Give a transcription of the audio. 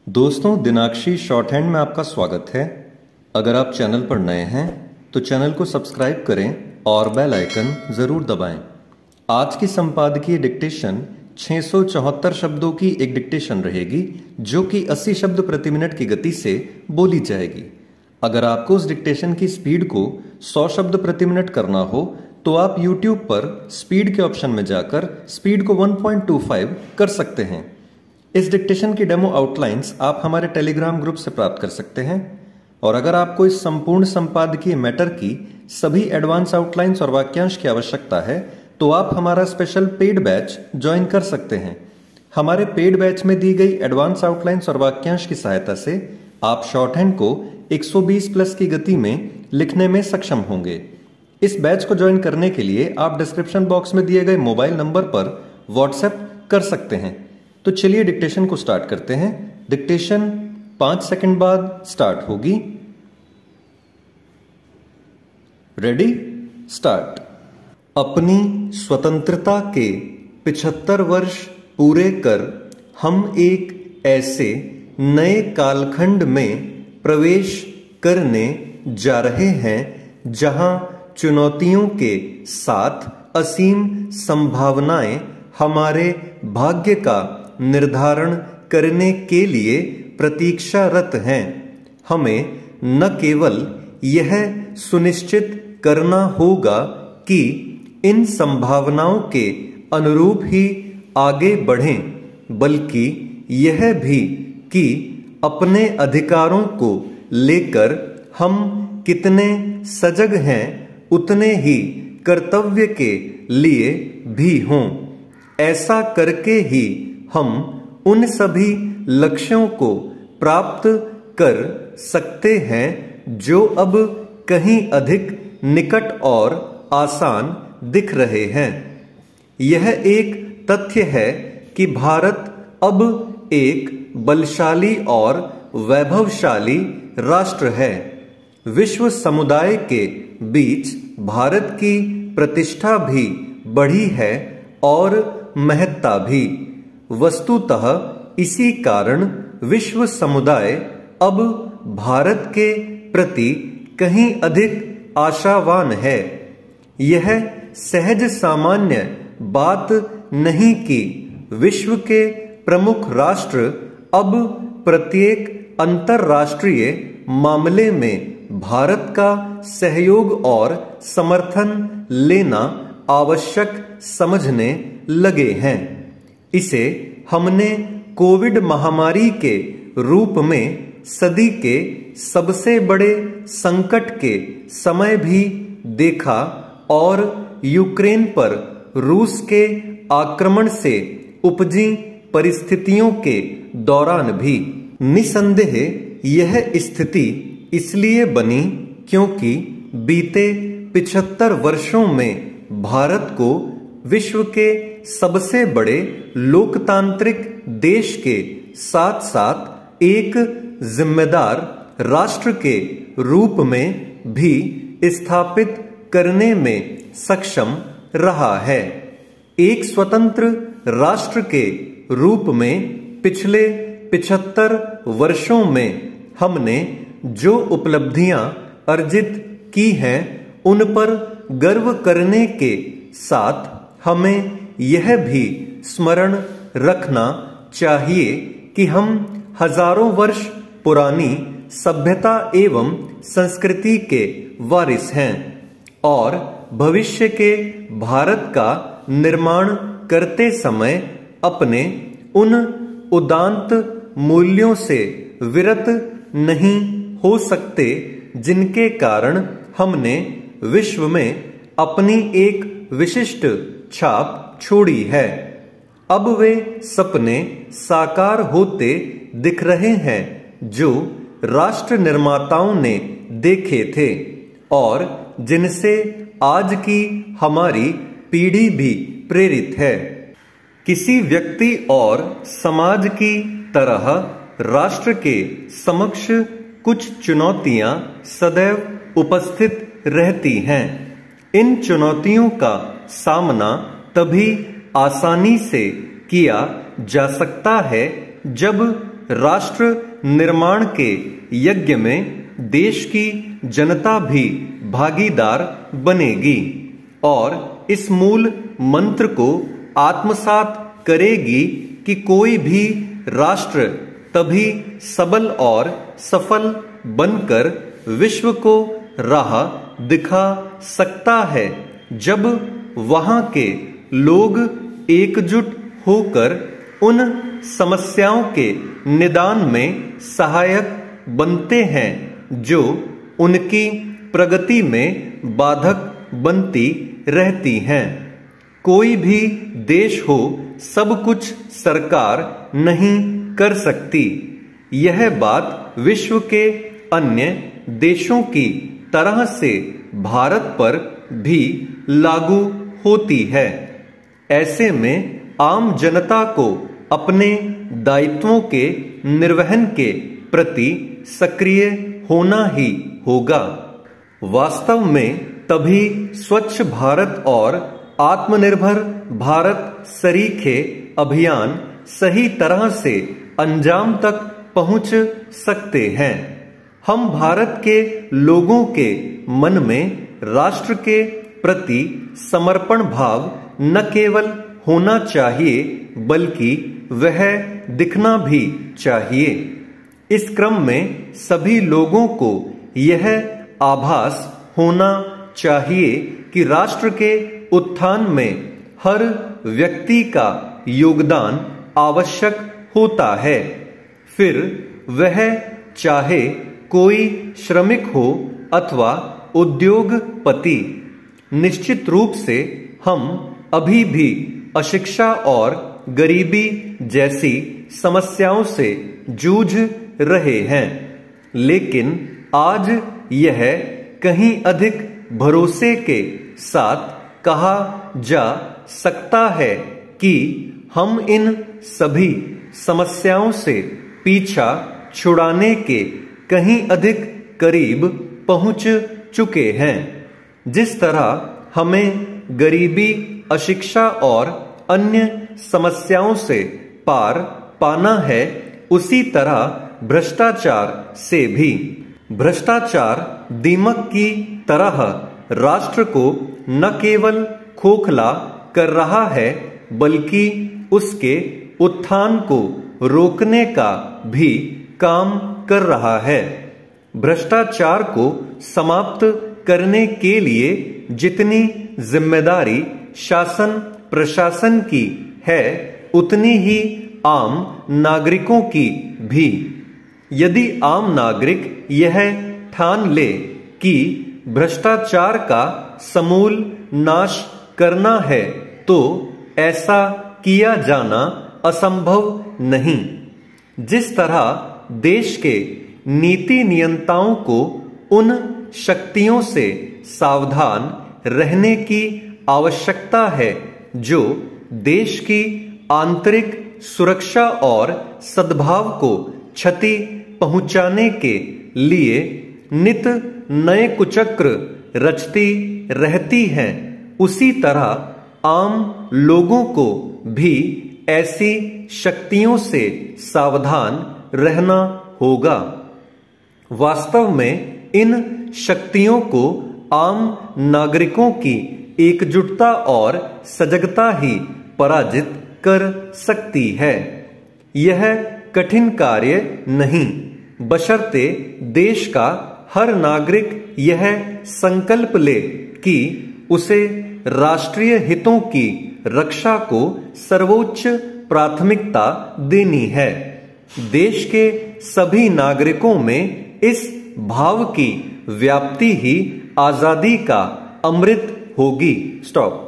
दोस्तों, दिनाक्षी short hand में आपका स्वागत है। अगर आप चैनल पर नए हैं तो चैनल को सब्सक्राइब करें और बेल आइकन जरूर दबाएं। आज की संपादकीय डिक्टेशन 674 शब्दों की एक डिक्टेशन रहेगी जो कि 80 शब्द प्रति मिनट की गति से बोली जाएगी। अगर आपको उस डिक्टेशन की स्पीड को 100 शब्द प्रति मिनट करना हो तो आप YouTube पर स्पीड के ऑप्शन में जाकर स्पीड को 1.25 कर सकते हैं। इस डिक्टेशन की डेमो आउटलाइंस आप हमारे टेलीग्राम ग्रुप से प्राप्त कर सकते हैं। और अगर आपको इस संपूर्ण संपादकीय मैटर की सभी एडवांस आउटलाइंस और वाक्यांश की आवश्यकता है तो आप हमारा स्पेशल पेड बैच ज्वाइन कर सकते हैं। हमारे पेड बैच में दी गई एडवांस आउटलाइंस और वाक्यांश की सहायता से आप शॉर्ट हैंड को 120 प्लस की गति में लिखने में सक्षम होंगे। इस बैच को ज्वाइन करने के लिए आप डिस्क्रिप्शन बॉक्स में दिए गए मोबाइल नंबर पर व्हाट्सएप कर सकते हैं। तो चलिए डिक्टेशन को स्टार्ट करते हैं। डिक्टेशन 5 सेकंड बाद स्टार्ट होगी। Ready, start. अपनी स्वतंत्रता के 75 वर्ष पूरे कर हम एक ऐसे नए कालखंड में प्रवेश करने जा रहे हैं जहां चुनौतियों के साथ असीम संभावनाएं हमारे भाग्य का निर्धारण करने के लिए प्रतीक्षारत हैं। हमें न केवल यह सुनिश्चित करना होगा कि इन संभावनाओं के अनुरूप ही आगे बढ़ें, बल्कि यह भी कि अपने अधिकारों को लेकर हम कितने सजग हैं उतने ही कर्तव्य के लिए भी हों। ऐसा करके ही हम उन सभी लक्ष्यों को प्राप्त कर सकते हैं जो अब कहीं अधिक निकट और आसान दिख रहे हैं। यह एक तथ्य है कि भारत अब एक बलशाली और वैभवशाली राष्ट्र है। विश्व समुदाय के बीच भारत की प्रतिष्ठा भी बढ़ी है और महत्ता भी। वस्तुतः इसी कारण विश्व समुदाय अब भारत के प्रति कहीं अधिक आशावान है। यह सहज सामान्य बात नहीं कि विश्व के प्रमुख राष्ट्र अब प्रत्येक अंतरराष्ट्रीय मामले में भारत का सहयोग और समर्थन लेना आवश्यक समझने लगे हैं। इसे हमने कोविड महामारी के रूप में सदी के सबसे बड़े संकट के समय भी देखा और यूक्रेन पर रूस के आक्रमण से उपजी परिस्थितियों के दौरान भी। निसंदेह यह स्थिति इसलिए बनी क्योंकि बीते 75 वर्षों में भारत को विश्व के सबसे बड़े लोकतांत्रिक देश के साथ साथ एक जिम्मेदार राष्ट्र के रूप में भी स्थापित करने में सक्षम रहा है। एक स्वतंत्र राष्ट्र के रूप में पिछले 75 वर्षों में हमने जो उपलब्धियां अर्जित की हैं उन पर गर्व करने के साथ हमें यह भी स्मरण रखना चाहिए कि हम हजारों वर्ष पुरानी सभ्यता एवं संस्कृति के वारिस हैं और भविष्य के भारत का निर्माण करते समय अपने उन उदात्त मूल्यों से विरत नहीं हो सकते जिनके कारण हमने विश्व में अपनी एक विशिष्ट छाप छोड़ी है। अब वे सपने साकार होते दिख रहे हैं जो राष्ट्र निर्माताओं ने देखे थे और जिनसे आज की हमारी पीढ़ी भी प्रेरित है। किसी व्यक्ति और समाज की तरह राष्ट्र के समक्ष कुछ चुनौतियां सदैव उपस्थित रहती हैं। इन चुनौतियों का सामना तभी आसानी से किया जा सकता है जब राष्ट्र निर्माण के यज्ञ में देश की जनता भी भागीदार बनेगी और इस मूल मंत्र को आत्मसात करेगी कि कोई भी राष्ट्र तभी सबल और सफल बनकर विश्व को राह दिखा सकता है जब वहां के लोग एकजुट होकर उन समस्याओं के निदान में सहायक बनते हैं जो उनकी प्रगति में बाधक बनती रहती हैं। कोई भी देश हो, सब कुछ सरकार नहीं कर सकती। यह बात विश्व के अन्य देशों की तरह से भारत पर भी लागू होती है। ऐसे में आम जनता को अपने दायित्वों के निर्वहन के प्रति सक्रिय होना ही होगा। वास्तव में तभी स्वच्छ भारत और आत्मनिर्भर भारत सरीखे अभियान सही तरह से अंजाम तक पहुंच सकते हैं। हम भारत के लोगों के मन में राष्ट्र के प्रति समर्पण भाव न केवल होना चाहिए बल्कि वह दिखना भी चाहिए। इस क्रम में सभी लोगों को यह आभास होना चाहिए कि राष्ट्र के उत्थान में हर व्यक्ति का योगदान आवश्यक होता है, फिर वह चाहे कोई श्रमिक हो अथवा उद्योगपति। निश्चित रूप से हम अभी भी अशिक्षा और गरीबी जैसी समस्याओं से जूझ रहे हैं, लेकिन आज यह कहीं अधिक भरोसे के साथ कहा जा सकता है कि हम इन सभी समस्याओं से पीछा छुड़ाने के कहीं अधिक करीब पहुंच चुके हैं। जिस तरह हमें गरीबी, अशिक्षा और अन्य समस्याओं से पार पाना है, उसी तरह भ्रष्टाचार से भी। भ्रष्टाचार दीमक की तरह राष्ट्र को न केवल खोखला कर रहा है बल्कि उसके उत्थान को रोकने का भी काम कर रहा है। भ्रष्टाचार को समाप्त करने के लिए जितनी जिम्मेदारी शासन प्रशासन की है उतनी ही आम नागरिकों की भी। यदि आम नागरिक यह ठान ले कि भ्रष्टाचार का समूल नाश करना है तो ऐसा किया जाना असंभव नहीं। जिस तरह देश के नीति नियंताओं को उन शक्तियों से सावधान रहने की आवश्यकता है जो देश की आंतरिक सुरक्षा और सद्भाव को क्षति पहुंचाने के लिए नित नए कुचक्र रचती रहती हैं, उसी तरह आम लोगों को भी ऐसी शक्तियों से सावधान रहना होगा। वास्तव में इन शक्तियों को आम नागरिकों की एकजुटता और सजगता ही पराजित कर सकती है। यह कठिन कार्य नहीं, बशर्ते देश का हर नागरिक यह संकल्प ले कि उसे राष्ट्रीय हितों की रक्षा को सर्वोच्च प्राथमिकता देनी है। देश के सभी नागरिकों में इस भाव की व्याप्ति ही आजादी का अमृत होगी। स्टॉप।